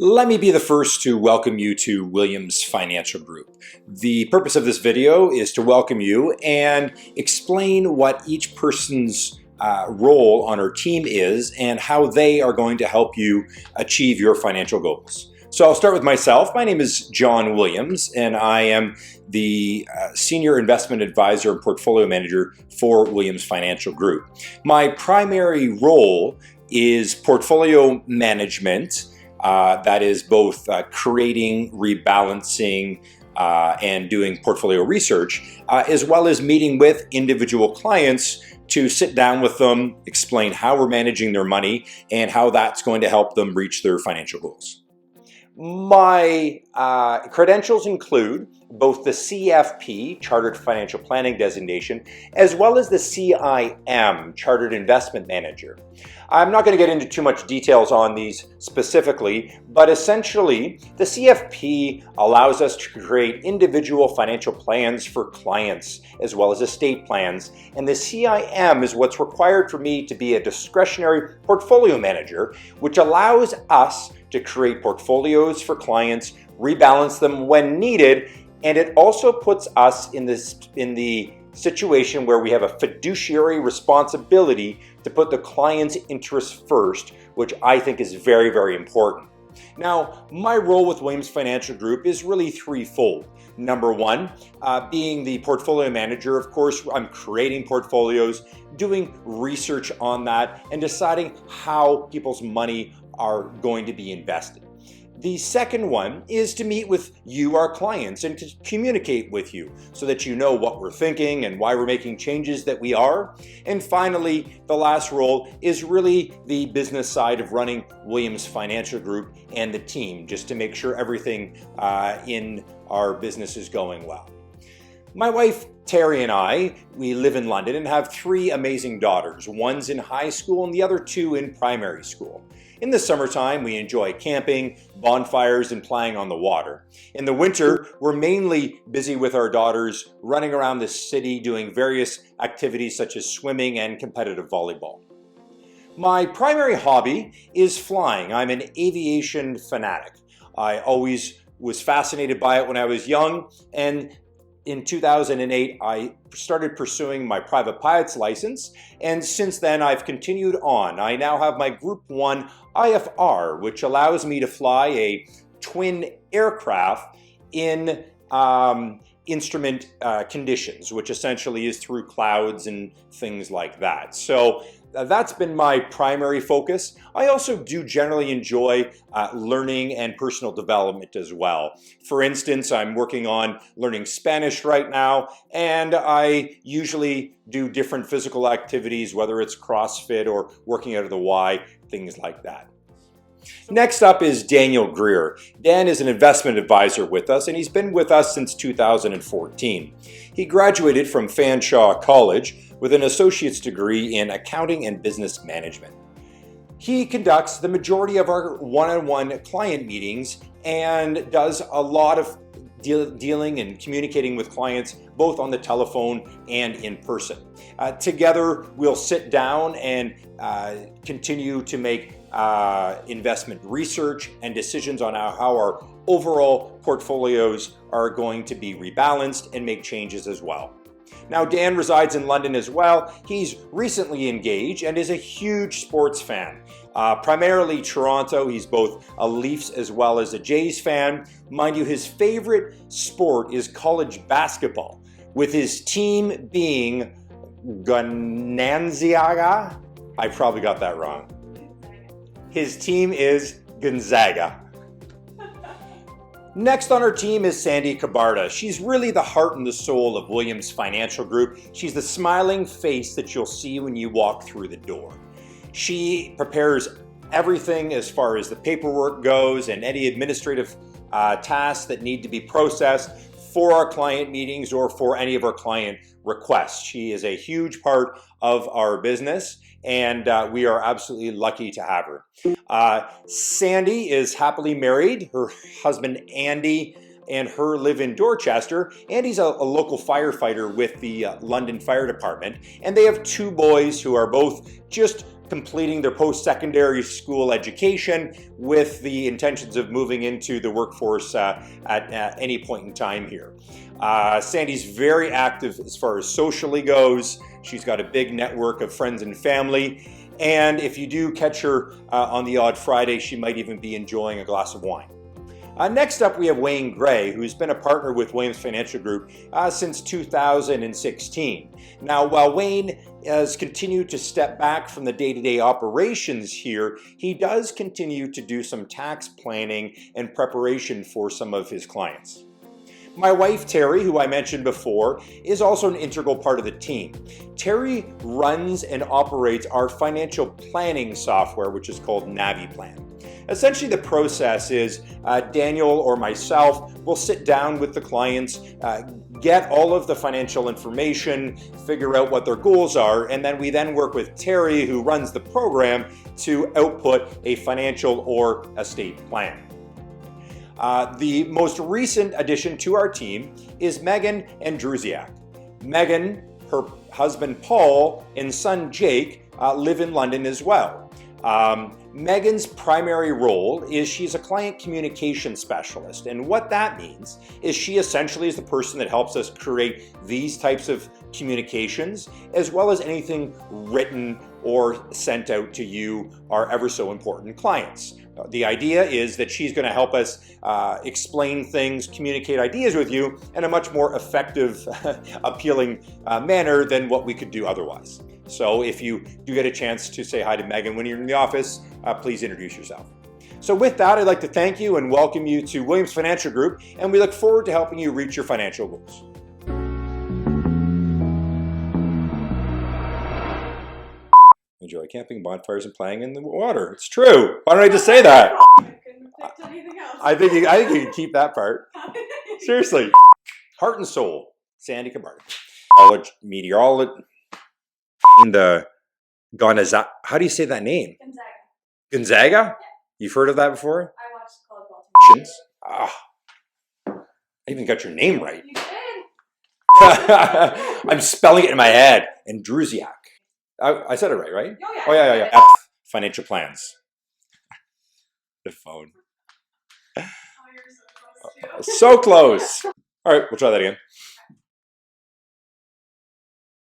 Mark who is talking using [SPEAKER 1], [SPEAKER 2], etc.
[SPEAKER 1] Let me be the first to welcome you to Williams Financial Group. The purpose of this video is to welcome you and explain what each person's role on our team is and how they are going to help you achieve your financial goals. So I'll start with myself. My name is Jon Williams, and I am the Senior Investment Advisor and Portfolio Manager for Williams Financial Group. My primary role is portfolio management. That is both creating, rebalancing, and doing portfolio research, as well as meeting with individual clients to sit down with them, explain how we're managing their money, and how that's going to help them reach their financial goals. My credentials include both the CFP, Chartered Financial Planning Designation, as well as the CIM, Chartered Investment Manager. I'm not going to get into too much details on these specifically, but essentially the CFP allows us to create individual financial plans for clients as well as estate plans, and the CIM is what's required for me to be a discretionary portfolio manager, which allows us to create portfolios for clients, rebalance them when needed, and it also puts us in the situation where we have a fiduciary responsibility to put the client's interests first, which I think is very, very important. Now, my role with Williams Financial Group is really threefold. Number one, being the portfolio manager, of course, I'm creating portfolios, doing research on that, and deciding how people's money are going to be invested. The second one is to meet with you, our clients, and to communicate with you so that you know what we're thinking and why we're making changes that we are. And finally, the last role is really the business side of running Williams Financial Group and the team, just to make sure everything in our business is going well. My wife, Terry, and I, we live in London and have three amazing daughters. One's in high school and the other two in primary school. In the summertime, we enjoy camping, bonfires, and playing on the water. In the winter, we're mainly busy with our daughters running around the city doing various activities such as swimming and competitive volleyball. My primary hobby is flying. I'm an aviation fanatic. I always was fascinated by it when I was young, and in 2008, I started pursuing my private pilot's license, and since then I've continued on. I now have my Group 1 IFR, which allows me to fly a twin aircraft in instrument conditions, which essentially is through clouds and things like that. So that's been my primary focus. I also do generally enjoy learning and personal development as well. For instance, I'm working on learning Spanish right now, and I usually do different physical activities, whether it's CrossFit or working out of the Y, things like that. Next up is Daniel Greer. Dan is an investment advisor with us, and he's been with us since 2014. He graduated from Fanshawe College with an associate's degree in accounting and business management. He conducts the majority of our one-on-one client meetings and does a lot of dealing and communicating with clients both on the telephone and in person. Together, we'll sit down and continue to make investment research and decisions on how our overall portfolios are going to be rebalanced and make changes as well. Now, Dan resides in London as well. He's recently engaged and is a huge sports fan. Primarily Toronto. He's both a Leafs as well as a Jays fan. Mind you, his favorite sport is college basketball, with his team being Gonzaga. I probably got that wrong. His team is Gonzaga. Next on our team is Sandy Cabarda. She's really the heart and the soul of Williams Financial Group. She's the smiling face that you'll see when you walk through the door. She prepares everything as far as the paperwork goes and any administrative tasks that need to be processed for our client meetings or for any of our client requests. She is a huge part of our business, and we are absolutely lucky to have her. Sandy is happily married. Her husband, Andy, and her live in Dorchester. Andy's a local firefighter with the London Fire Department, and they have two boys who are both just completing their post-secondary school education with the intentions of moving into the workforce at any point in time here. Sandy's very active as far as socially goes. She's got a big network of friends and family. And if you do catch her on the odd Friday, she might even be enjoying a glass of wine. Next up, we have Wayne Gray, who's been a partner with Williams Financial Group since 2016. Now, while Wayne has continued to step back from the day-to-day operations here, he does continue to do some tax planning and preparation for some of his clients. My wife, Terry, who I mentioned before, is also an integral part of the team. Terry runs and operates our financial planning software, which is called NaviPlan. Essentially, the process is Daniel or myself will sit down with the clients, get all of the financial information, figure out what their goals are, and then we work with Terry, who runs the program, to output a financial or estate plan. The most recent addition to our team is Megan Andrusiak. Megan, her husband Paul, and son Jake live in London as well. Megan's primary role is she's a client communication specialist, and what that means is she essentially is the person that helps us create these types of communications, as well as anything written or sent out to you, our ever so important clients. The idea is that she's going to help us explain things, communicate ideas with you in a much more effective, appealing manner than what we could do otherwise. So if you do get a chance to say hi to Megan when you're in the office, please introduce yourself. So with that, I'd like to thank you and welcome you to Williams Financial Group, and we look forward to helping you reach your financial goals. Enjoy camping, bonfires, and playing in the water. It's true. Why don't I just say that? I think you can keep that part. Seriously. Heart and soul. Sandy Cabardo. College meteorologist in the Gonzaga. How do you say that name? Gonzaga. Gonzaga? Yeah. You've heard of that before?
[SPEAKER 2] I watched college
[SPEAKER 1] Baltimore. I even got your name right.
[SPEAKER 2] You did.
[SPEAKER 1] I'm spelling it in my head. Andrusiak. I said it right?
[SPEAKER 2] Oh, yeah.
[SPEAKER 1] Oh, yeah. F, financial plans. The phone.
[SPEAKER 2] Oh, you're so close, too.
[SPEAKER 1] So close. All right, we'll try that again.